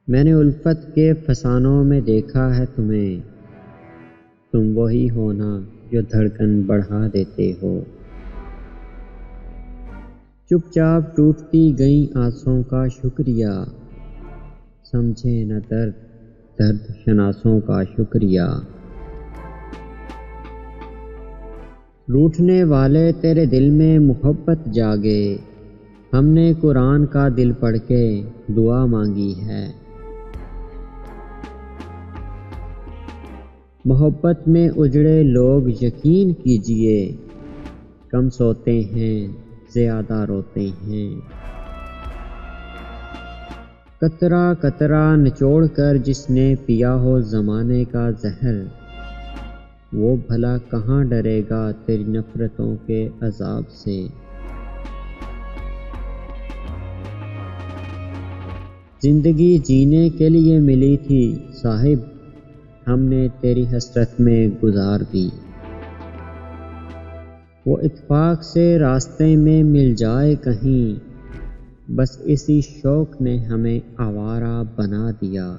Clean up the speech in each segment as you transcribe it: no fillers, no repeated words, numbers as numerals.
میں نے الفت کے فسانوں میں دیکھا ہے تمہیں، تم وہی ہونا جو دھڑکن بڑھا دیتے ہو۔ چپ چاپ ٹوٹتی گئیں آسوں کا شکریہ، سمجھے نہ درد درد شناسوں کا شکریہ۔ روٹھنے والے تیرے دل میں محبت جاگے، ہم نے قرآن کا دل پڑھ کے دعا مانگی ہے۔ محبت میں اجڑے لوگ یقین کیجئے، کم سوتے ہیں زیادہ روتے ہیں۔ قطرہ قطرہ نچوڑ کر جس نے پیا ہو زمانے کا زہر، وہ بھلا کہاں ڈرے گا تیری نفرتوں کے عذاب سے۔ زندگی جینے کے لیے ملی تھی صاحب، ہم نے تیری حسرت میں گزار دی۔ وہ اتفاق سے راستے میں مل جائے کہیں، بس اسی شوق نے ہمیں آوارہ بنا دیا۔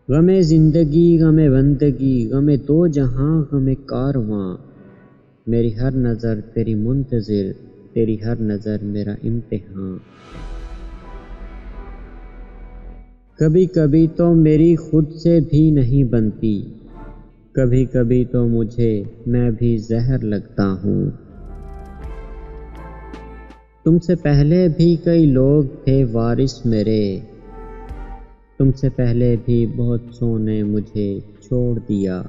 غم زندگی غم بندگی غم دو جہاں غم کارواں، میری ہر نظر تیری منتظر، تیری ہر نظر میرا امتحان۔ کبھی کبھی تو میری خود سے بھی نہیں بنتی، کبھی کبھی تو مجھے میں بھی زہر لگتا ہوں۔ تم سے پہلے بھی کئی لوگ تھے وارث میرے، تم سے پہلے بھی بہت سو نے مجھے چھوڑ دیا۔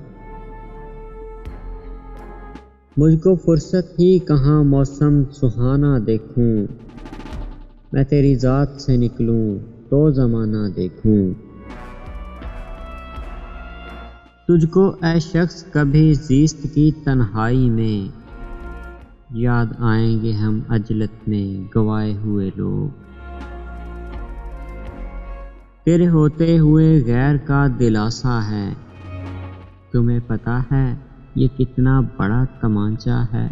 مجھ کو فرصت ہی کہاں موسم سہانا دیکھوں، میں تیری ذات سے نکلوں تو زمانہ دیکھوں۔ تجھ کو اے شخص کبھی زیست کی تنہائی میں، یاد آئیں گے ہم عجلت میں گنوائے ہوئے لوگ۔ تیرے ہوتے ہوئے غیر کا دلاسا ہے، تمہیں پتہ ہے یہ کتنا بڑا تمانچہ ہے۔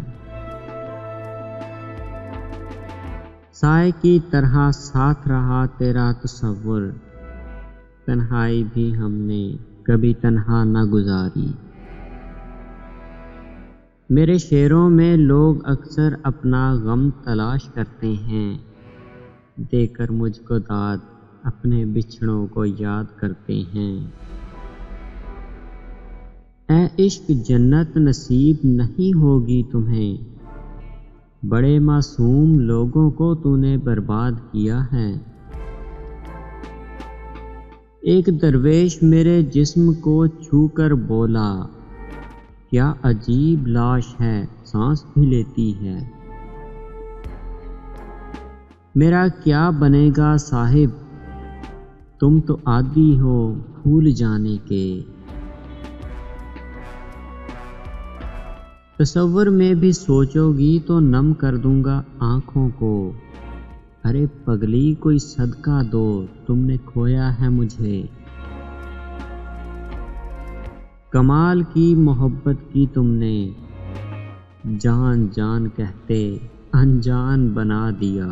سائے کی طرح ساتھ رہا تیرا تصور، تنہائی بھی ہم نے کبھی تنہا نہ گزاری۔ میرے شعروں میں لوگ اکثر اپنا غم تلاش کرتے ہیں، دے کر مجھ کو داد اپنے بچھڑوں کو یاد کرتے ہیں۔ اے عشق جنت نصیب نہیں ہوگی تمہیں، بڑے معصوم لوگوں کو تو نے برباد کیا ہے۔ ایک درویش میرے جسم کو چھو کر بولا، کیا عجیب لاش ہے سانس بھی لیتی ہے۔ میرا کیا بنے گا صاحب، تم تو عادی ہو بھول جانے کے۔ تصور میں بھی سوچو گی تو نم کر دوں گا آنکھوں کو، ارے پگلی کوئی صدقہ دو تم نے کھویا ہے مجھے۔ کمال کی محبت کی تم نے، جان جان کہتے انجان بنا دیا۔